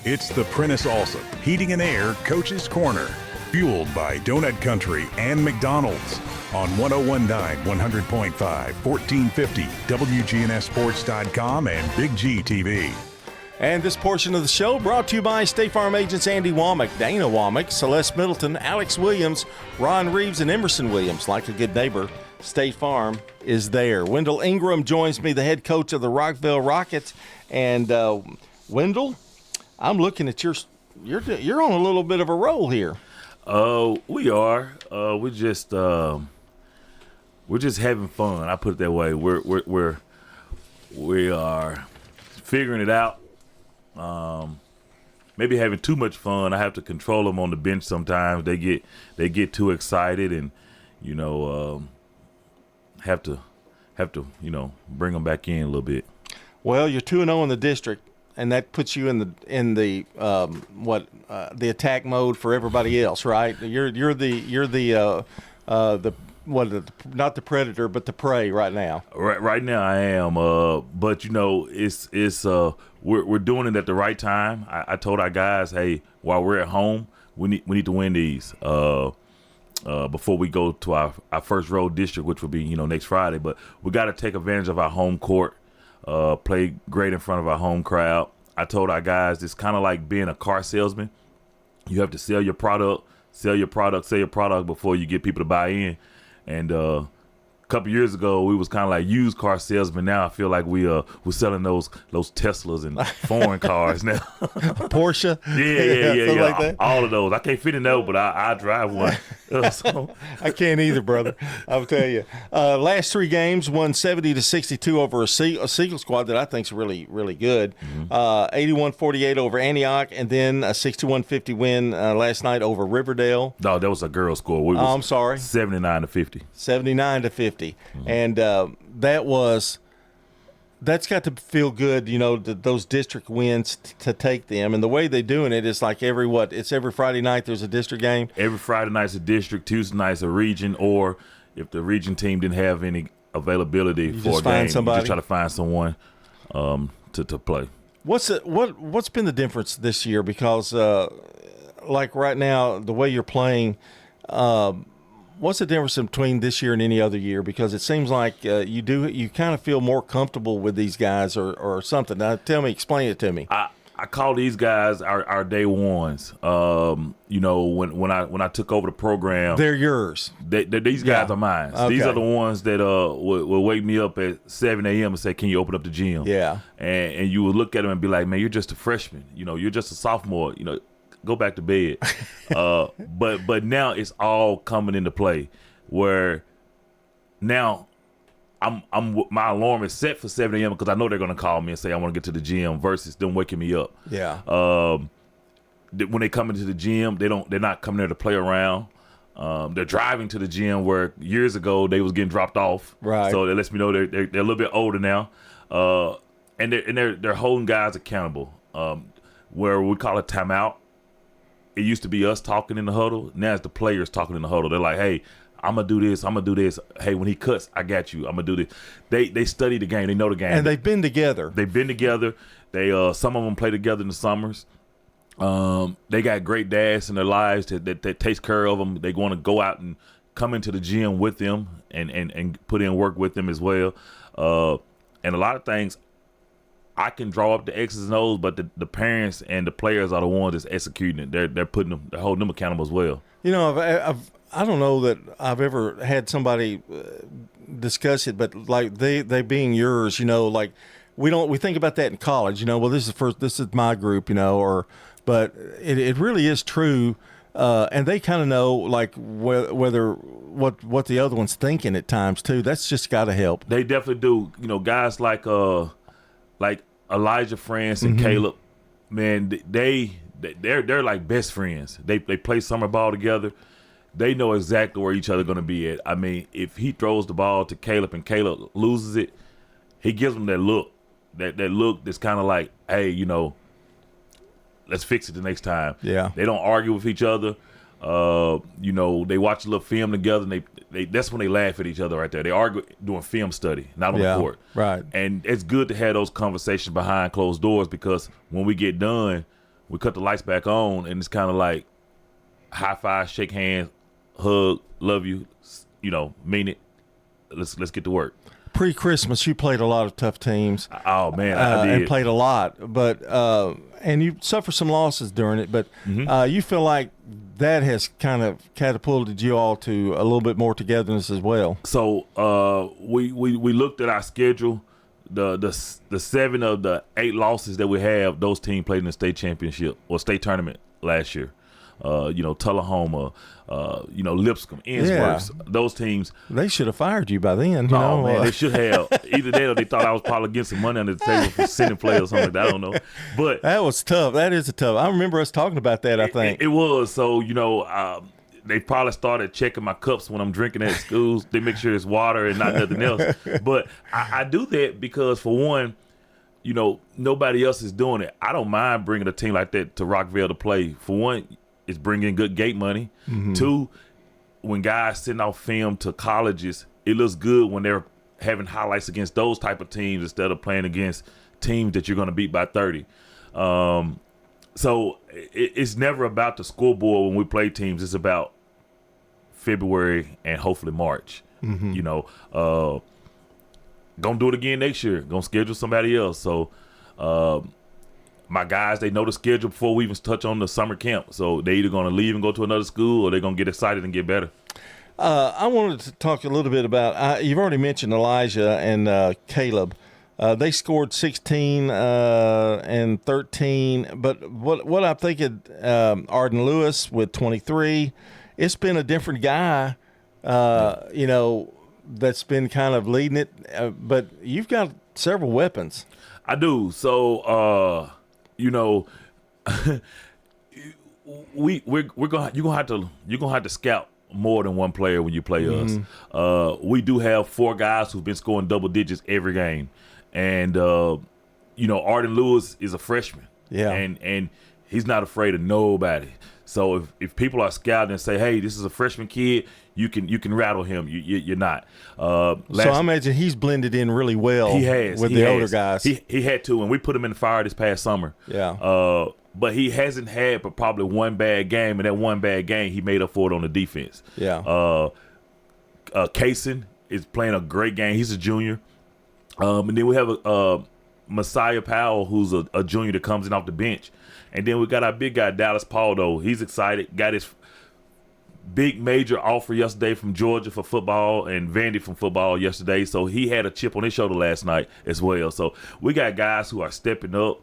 It's the Prentice Allsup Heating and Air Coach's Corner, fueled by Donut Country and McDonald's on 1019 100.5, 1450 WGNSSports.com and Big G TV. And this portion of the show brought to you by State Farm agents Andy Womack, Dana Womack, Celeste Middleton, Alex Williams, Ron Reeves, and Emerson Williams. Like a good neighbor, State Farm is there. Wendell Ingram joins me, the head coach of the Rockville Rockets. And Wendell, I'm looking at you're on a little bit of a roll here. We are. We're just having fun. I put it that way. We are figuring it out. Maybe having too much fun. I have to control them on the bench sometimes. They get too excited, and have to bring them back in a little bit. Well, you're 2-0 in the district, and that puts you in the attack mode for everybody else, right? You're the not the predator, but the prey right now. Right now I am. But it's we're doing it at the right time. I told our guys, hey, while we're at home, we need to win these before we go to our first road district, which will be next Friday. But we got to take advantage of our home court, play great in front of our home crowd. I told our guys it's kind of like being a car salesman. You have to sell your product before you get people to buy in. And a couple years ago, we was kind of like used car salesmen. Now I feel like we're selling those Teslas and foreign cars now. Porsche. Yeah. Like that. All of those. I can't fit in those, but I drive one. So. I can't either, brother. I'll tell you. Last three games, won 70-62 over a Seagull squad that I think is really, really good. 81-48 over Antioch, and then a 61-50 win last night over Riverdale. No, that was a girl score. I'm sorry. 79-50. 79-50. And that's got to feel good, those district wins to take them. And the way they're doing it is like every Friday night there's a district game. Every Friday night's a district, Tuesday night's a region, or if the region team didn't have any availability for a game, you just try to find someone to play. What's been the difference this year? Because like right now, the way you're playing, what's the difference between this year and any other year? Because it seems like you kind of feel more comfortable with these guys or something. Now, explain it to me. I call these guys our day ones. When I took over the program, they're yours. These guys are mine. Okay. These are the ones that will wake me up at 7 a.m. and say, "Can you open up the gym?" Yeah. And you would look at them and be like, "Man, you're just a freshman. You're just a sophomore. Go back to bed." But now it's all coming into play where now my alarm is set for 7 a.m. because I know they're going to call me and say I want to get to the gym versus them waking me up. Yeah. When they come into the gym, they're not coming there to play around. They're driving to the gym where years ago they was getting dropped off. Right. So that lets me know they're a little bit older now. And they're holding guys accountable. Where we call it timeout. It used to be us talking in the huddle. Now it's the players talking in the huddle. They're like, hey, I'm going to do this. I'm going to do this. Hey, when he cuts, I got you. I'm going to do this. They study the game. They know the game. And they've been together. They some of them play together in the summers. They got great dads in their lives that takes care of them. They want to go out and come into the gym with them and put in work with them as well. And a lot of things, I can draw up the X's and O's, but the parents and the players are the ones that's executing it. They're holding them accountable as well. I don't know that I've ever had somebody discuss it, but like they being yours, like we think about that in college, well, this is my group, but it really is true. And they kind of know like whether what the other one's thinking at times too. That's just got to help. They definitely do. Guys like Elijah France and Caleb, man, they're like best friends. They play summer ball together. They know exactly where each other going to be at. I mean, if he throws the ball to Caleb and Caleb loses it, he gives them that look. That look that's kind of like, hey, let's fix it the next time. Yeah. They don't argue with each other. They watch a little film together, and they that's when they laugh at each other right there. They argue doing film study, not on the court. Right. And it's good to have those conversations behind closed doors because when we get done, we cut the lights back on, and it's kind of like high five, shake hands, hug, love you, mean it. Let's get to work. Pre-Christmas, you played a lot of tough teams. Oh man, I did. And played a lot, but and you suffered some losses during it. But you feel like that has kind of catapulted you all to a little bit more togetherness as well. So we looked at our schedule. The 7 of the 8 losses that we have, those teams played in the state championship or state tournament last year. Tullahoma, Lipscomb, Innsworth, those teams. They should have fired you by then. Man, they should have. Either that or they thought I was probably getting some money under the table for sending players or something like that. I don't know. But that was tough. That is tough. I remember us talking about that, I think. It was. So, they probably started checking my cups when I'm drinking at schools. They make sure it's water and not nothing else. But I do that because, for one, nobody else is doing it. I don't mind bringing a team like that to Rockville to play. For one, it's bringing good gate money. Mm-hmm. 2, when guys send off film to colleges, it looks good when they're having highlights against those type of teams instead of playing against teams that you're going to beat by 30. So it's never about the scoreboard when we play teams. It's about February and hopefully March. Mm-hmm. Gonna do it again next year. Gonna schedule somebody else. So my guys, they know the schedule before we even touch on the summer camp. So they either gonna leave and go to another school, or they're gonna get excited and get better. I wanted to talk a little bit about. You've already mentioned Elijah and Caleb. They scored 16 and 13. But what I'm thinking, Arden Lewis with 23. It's been a different guy, that's been kind of leading it. But you've got several weapons. I do. So, you're gonna have to scout more than one player when you play us. We do have 4 guys who've been scoring double digits every game, and Arden Lewis is a freshman. Yeah, and he's not afraid of nobody. So if people are scouting and say, hey, this is a freshman kid, you can rattle him. You're not. So I imagine he's blended in really well. He has with the older guys. He had to, and we put him in the fire this past summer. Yeah. But he hasn't had but probably one bad game, and that one bad game he made up for it on the defense. Yeah. Kaysen is playing a great game. He's a junior. And then we have Messiah Powell, who's a junior that comes in off the bench. And then we got our big guy, Dallas Paldo. He's excited. Got his big major offer yesterday from Georgia for football and Vandy from football yesterday. So he had a chip on his shoulder last night as well. So we got guys who are stepping up.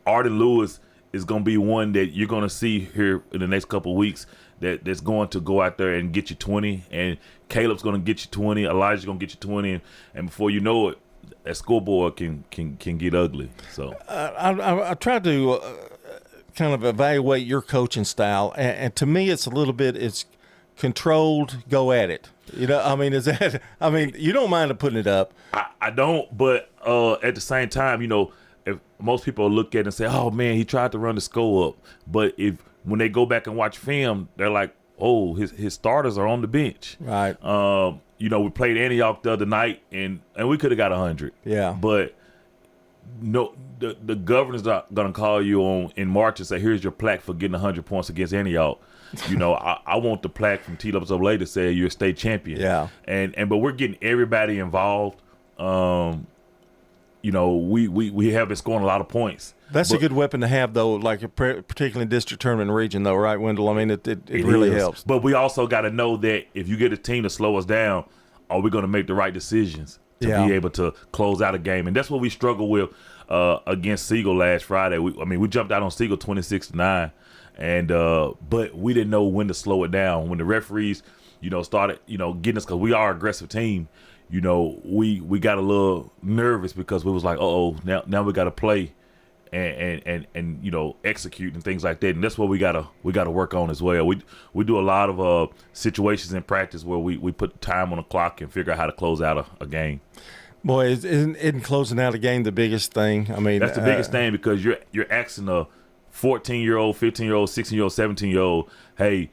Arden Lewis is going to be one that you're going to see here in the next couple of weeks that's going to go out there and get you 20. And Caleb's going to get you 20. Elijah's going to get you 20. And before you know it, that scoreboard can get ugly. So I tried to kind of evaluate your coaching style, and to me, it's a little bit controlled. Go at it. You don't mind putting it up. I don't, but at the same time, if most people look at it and say, "Oh man, he tried to run the score up," but when they go back and watch film, they're like, "Oh, his starters are on the bench." Right. We played Antioch the other night, and we could have got 100. Yeah. But no, the governor's not going to call you in March and say, here's your plaque for getting 100 points against Antioch. I want the plaque from TWA to say you're a state champion. Yeah. But we're getting everybody involved. We have been scoring a lot of points. That's a good weapon to have, though, like particularly in district tournament region, though, right, Wendell? I mean, it really helps. But we also got to know that if you get a team to slow us down, are we going to make the right decisions to be able to close out a game? And that's what we struggled with against Siegel last Friday. We jumped out on Siegel 26-9, and but we didn't know when to slow it down. When the referees, started, getting us, because we are an aggressive team. We got a little nervous because we was like, now we got to play and execute and things like that, and that's what we gotta work on as well. We do a lot of situations in practice where we put time on the clock and figure out how to close out a game. Boy, isn't closing out a game the biggest thing? I mean, that's the biggest thing, because you're asking a 14-year-old, 15-year-old, 16-year-old, 17-year-old, hey,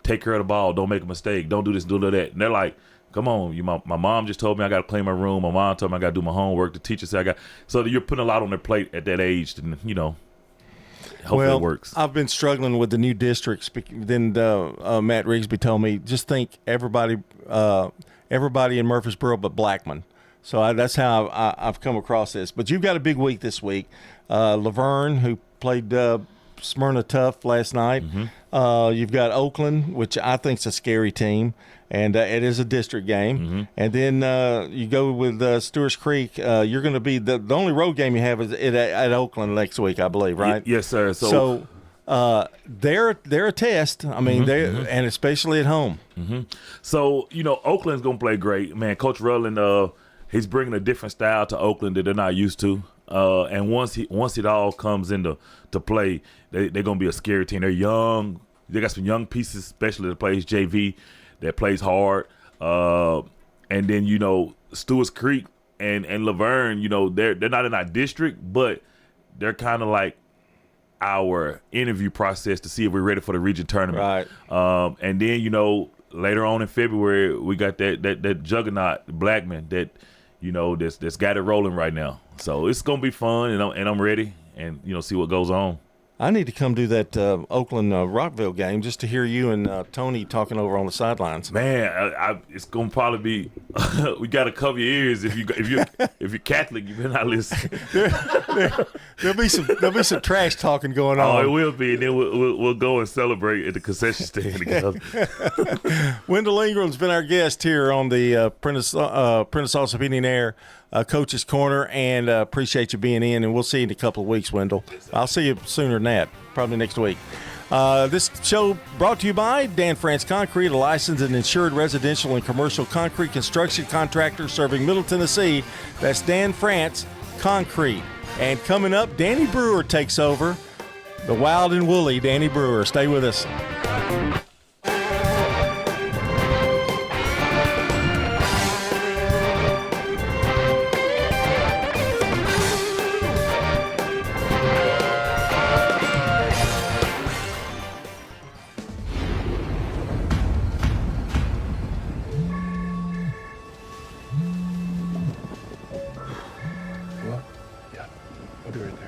take care of the ball, don't make a mistake, don't do this, don't do that, and they're like, come on, my mom just told me I got to clean my room. My mom told me I got to do my homework. The teacher said I got. So you're putting a lot on their plate at that age, and Hopefully it works. I've been struggling with the new districts. Then Matt Rigsby told me just think everybody in Murfreesboro but Blackman. So that's how I've come across this. But you've got a big week this week. Laverne, who played Smyrna tough last night. You've got Oakland, which I think is a scary team, and it is a district game. And then you go with Stewart's Creek. You're going to be the only road game you have is at Oakland next week, I believe, right? Yes, sir. So they're a test. I mean, and especially at home. So Oakland's going to play great, man. Coach Rutland, he's bringing a different style to Oakland that they're not used to. And once it all comes into play, they're going to be a scary team. They're young. They got some young pieces, especially that plays JV, that plays hard. And then Stewart's Creek and Laverne, they're not in our district, but they're kind of like our interview process to see if we're ready for the region tournament. Right. And then later on in February, we got that juggernaut Blackman that that's got it rolling right now. So it's gonna be fun, and I'm ready, and see what goes on. I need to come do that Oakland Rockville game just to hear you and Tony talking over on the sidelines. Man, it's gonna probably be. We gotta cover your ears if you're Catholic. You better not listen. There'll be some trash talking going on. Oh, it will be, and then we'll go and celebrate at the concession stand together. Wendell Ingram's been our guest here on the Prentice Alsopinian Air Coach's Corner, and appreciate you being in. And we'll see you in a couple of weeks, Wendell. I'll see you sooner than that, probably next week. This show brought to you by Dan France Concrete, a licensed and insured residential and commercial concrete construction contractor serving Middle Tennessee. That's Dan France Concrete. And coming up, Danny Brewer takes over. The wild and woolly Danny Brewer. Stay with us. I'll be right there.